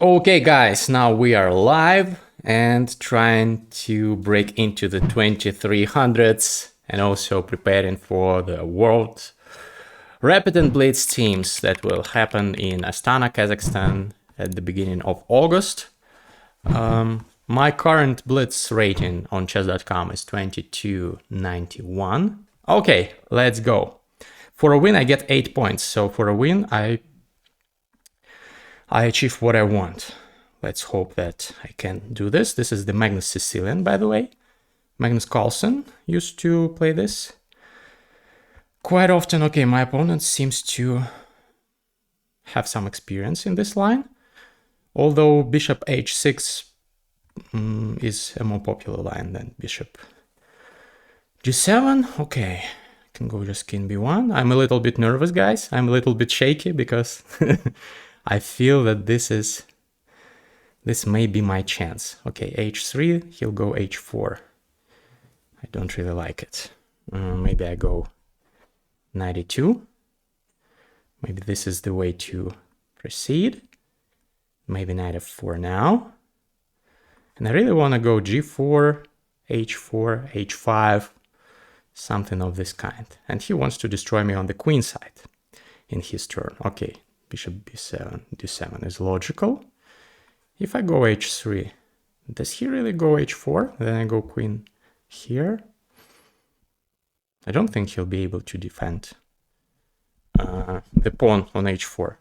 Okay, guys, now we are live and trying to break into the 2300s and also preparing for the World Rapid and Blitz teams that will happen in Astana, Kazakhstan at the beginning of August. My current Blitz rating on chess.com is 2291. Okay, let's go. For a win, I get 8 points. So for a win, I achieve what I want. Let's hope that I can do this. This is the Magnus Sicilian, by the way. Magnus Carlsen used to play this quite often. Okay, my opponent seems to have some experience in this line, although bishop h6 is a more popular line than bishop g7. Okay, I can go just king b1. I'm a little bit nervous, guys. I'm a little bit shaky because I feel that this may be my chance. Okay, h3, he'll go h4. I don't really like it. Maybe I go knight e2. Maybe this is the way to proceed. Maybe knight f4 now. And I really want to go g4, h4, h5, something of this kind. And he wants to destroy me on the queen side in his turn. Okay, bishop b7, d7 is logical. If I go h3, does he really go h4? Then I go queen here. I don't think he'll be able to defend the pawn on h4.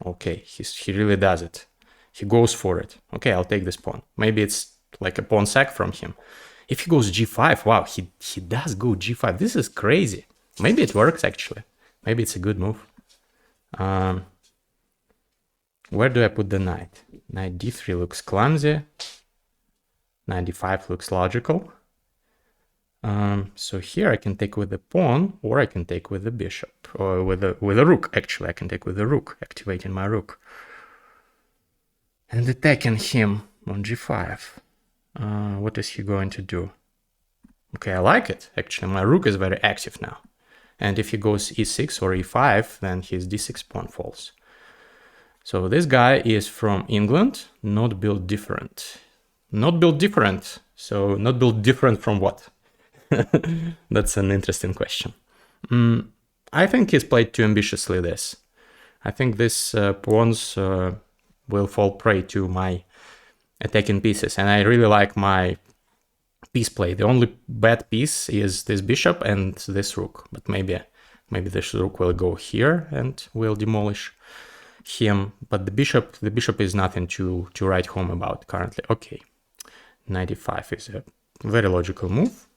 Okay, he really does it. He goes for it. Okay, I'll take this pawn. Maybe it's like a pawn sack from him. If he goes g5, wow, he does go g5. This is crazy. Maybe it works, actually. Maybe it's a good move. Where do I put the knight? Knight d3 looks clumsy. Knight d5 looks logical. So here I can take with the pawn, or I can take with the bishop, or with a rook. Actually, I can take with the rook, activating my rook, and attacking him on g5. What is he going to do? Okay, I like it. Actually, my rook is very active now. And if he goes e6 or e5, then his d6 pawn falls. So this guy is from England, not built different. Not built different. So not built different from what? That's an interesting question. I think he's played too ambitiously this. I think this pawns will fall prey to my attacking pieces, and I really like my piece play. The only bad piece is this bishop and this rook, but maybe this rook will go here and will demolish him. But the bishop is nothing to write home about currently. Okay, knight e5 is a very logical move.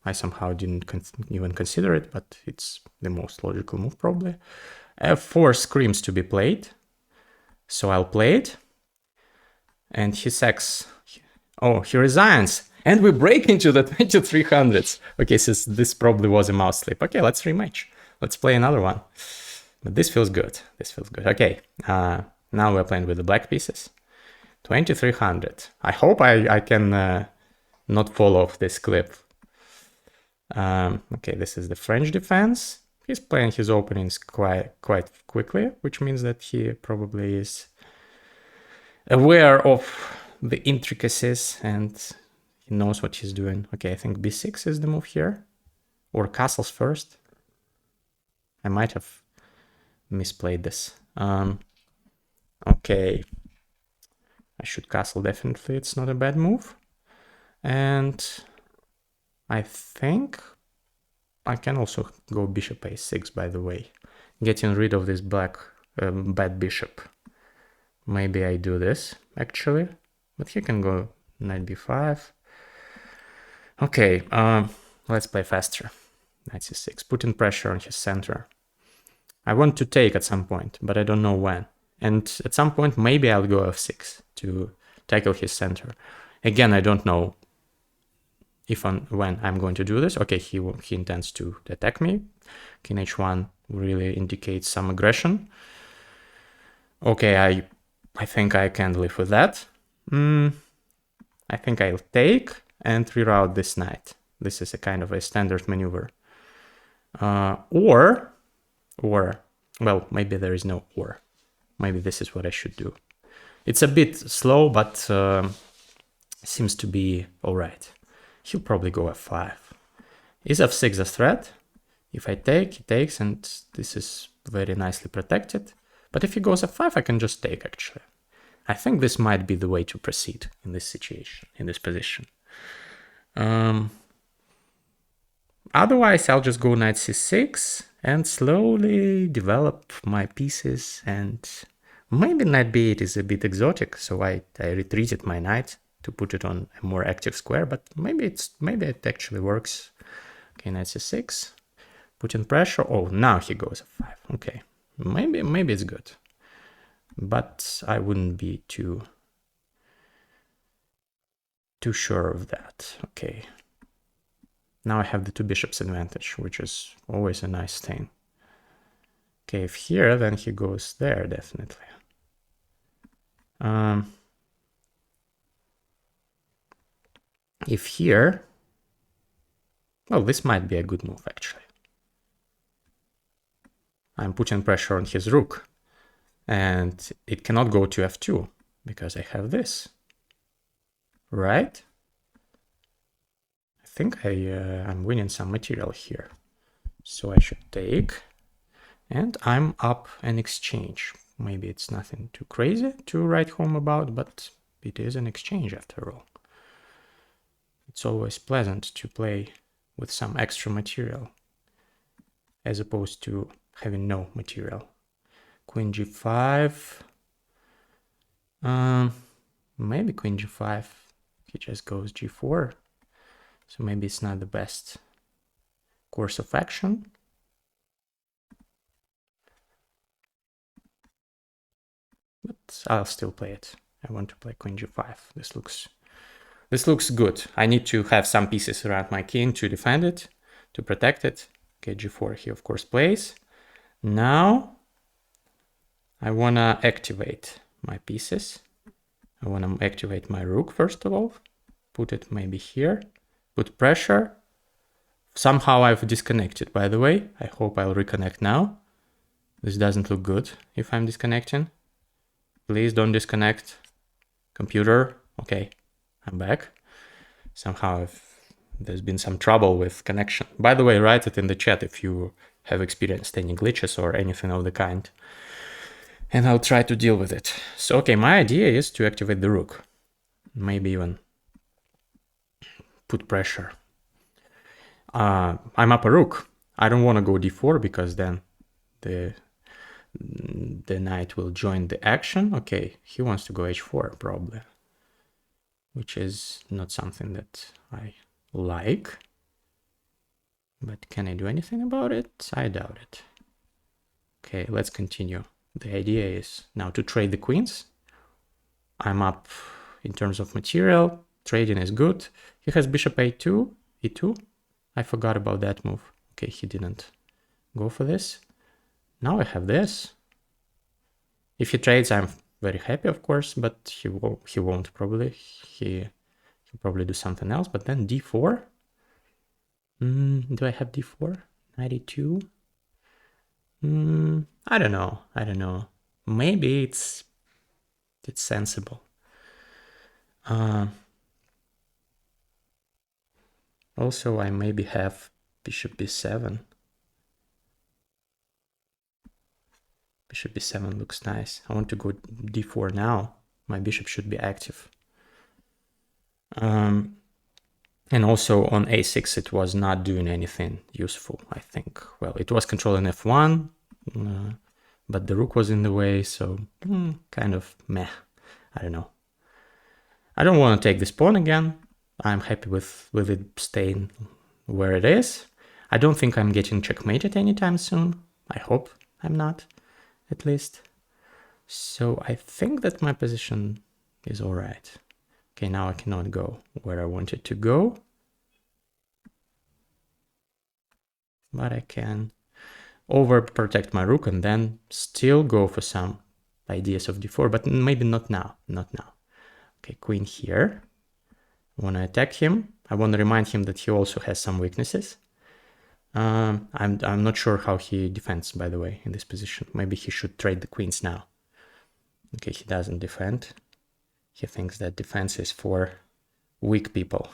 I somehow didn't even consider it, but it's the most logical move probably. f4 screams to be played, so I'll play it. And he sacks. Oh, he resigns. And we break into the 2300s. Okay, so this probably was a mouse slip. Okay, let's rematch. Let's play another one. But this feels good. This feels good. Okay, now we're playing with the black pieces. 2300. I hope I can not fall off this cliff. Okay, this is the French defense. He's playing his openings quite quickly, which means that he probably is aware of the intricacies and he knows what he's doing. Okay, I think b6 is the move here. Or castles first. I might have misplayed this. Okay. I should castle definitely. It's not a bad move. And I think I can also go bishop a6, by the way. Getting rid of this black bad bishop. Maybe I do this, actually. But he can go knight b5. Okay, let's play faster. Knight c6, putting pressure on his center. I want to take at some point, but I don't know when. And at some point, maybe I'll go f6 to tackle his center. Again, I don't know if and when I'm going to do this. Okay, he intends to attack me. King h1 really indicates some aggression. Okay, I think I can live with that. I think I'll take and reroute this knight. This is a kind of a standard maneuver. Or, well, maybe there is no or. Maybe this is what I should do. It's a bit slow, but seems to be all right. He'll probably go f5. Is f6 a threat? If I take, he takes, and this is very nicely protected. But if he goes f5, I can just take, actually. I think this might be the way to proceed in this situation, in this position. Otherwise, I'll just go knight c6 and slowly develop my pieces. And maybe knight b8 is a bit exotic, so I retreated my knight to put it on a more active square, but maybe it actually works. Okay, knight c6, put in pressure. Oh, now he goes f5. Okay, maybe it's good, but I wouldn't be too sure of that. Okay, now I have the two bishops advantage, which is always a nice thing. Okay, if here, then he goes there, definitely. If here, well, this might be a good move, actually. I'm putting pressure on his rook, and it cannot go to f2 because I have this, right? I think I'm winning some material here, so I should take, and I'm up an exchange. Maybe it's nothing too crazy to write home about, but it is an exchange after all. It's always pleasant to play with some extra material as opposed to having no material. Queen g5. Maybe queen g5. He just goes g4. So maybe it's not the best course of action. But I'll still play it. I want to play queen g5. This looks good. I need to have some pieces around my king to defend it, to protect it. Okay, g4 he of course plays. Now I wanna activate my pieces. I wanna activate my rook first of all. Put it maybe here. Put pressure. Somehow I've disconnected, by the way. I hope I'll reconnect now. This doesn't look good if I'm disconnecting. Please don't disconnect. Computer. Okay, I'm back. Somehow there's been some trouble with connection. By the way, write it in the chat if you have experienced any glitches or anything of the kind, and I'll try to deal with it. So, okay, my idea is to activate the rook. Maybe even put pressure. I'm up a rook. I don't want to go d4 because then the knight will join the action. Okay, he wants to go h4 probably, which is not something that I like. But can I do anything about it? I doubt it. Okay, let's continue. The idea is now to trade the queens. I'm up in terms of material. Trading is good. He has bishop a2, e2. I forgot about that move. Okay, he didn't go for this. Now I have this. If he trades, I'm very happy, of course, but he won't probably. He'll probably do something else. But then d4. Do I have d4? 92. I don't know. Maybe it's sensible. Also, I maybe have bishop b7. Bishop b7 looks nice. I want to go d4 now. My bishop should be active. And also on a6, it was not doing anything useful, I think. Well, it was controlling f1, but the rook was in the way, so kind of meh. I don't know. I don't want to take this pawn again. I'm happy with it staying where it is. I don't think I'm getting checkmated anytime soon. I hope I'm not, at least. So I think that my position is all right. Okay, now I cannot go where I wanted to go. But I can overprotect my rook and then still go for some ideas of d4, but maybe not now, not now. Okay, queen here. I want to attack him. I want to remind him that he also has some weaknesses. I'm not sure how he defends, by the way, in this position. Maybe he should trade the queens now. Okay, he doesn't defend. He thinks that defense is for weak people.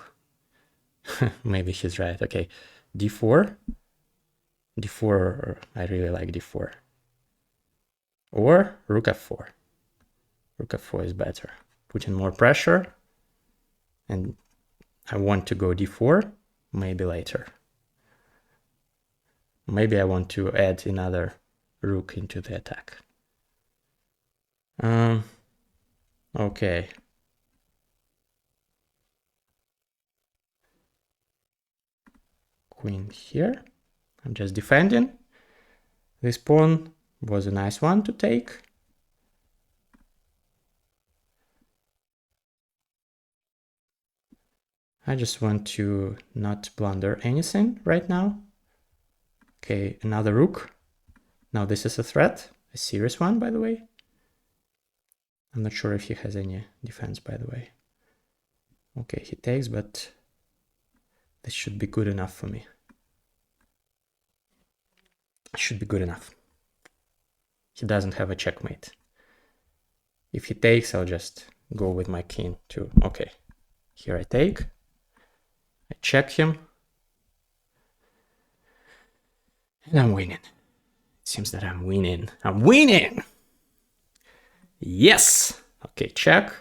Maybe he's right. Okay, d4. d4, I really like d4. Or rook f4. Rook f4 is better. Putting more pressure. And I want to go d4, maybe later. Maybe I want to add another rook into the attack. Okay. Queen here. I'm just defending. This pawn was a nice one to take. I just want to not blunder anything right now. Okay, another rook. Now this is a threat, a serious one, by the way. I'm not sure if he has any defense, by the way. Okay, he takes, but this should be good enough for me. It should be good enough. He doesn't have a checkmate. If he takes, I'll just go with my king too. Okay, here I take. I check him. And I'm winning. It seems that I'm winning. I'm winning! Yes! Okay, check.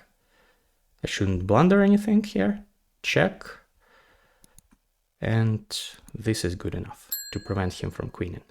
I shouldn't blunder anything here. Check. And this is good enough to prevent him from queening.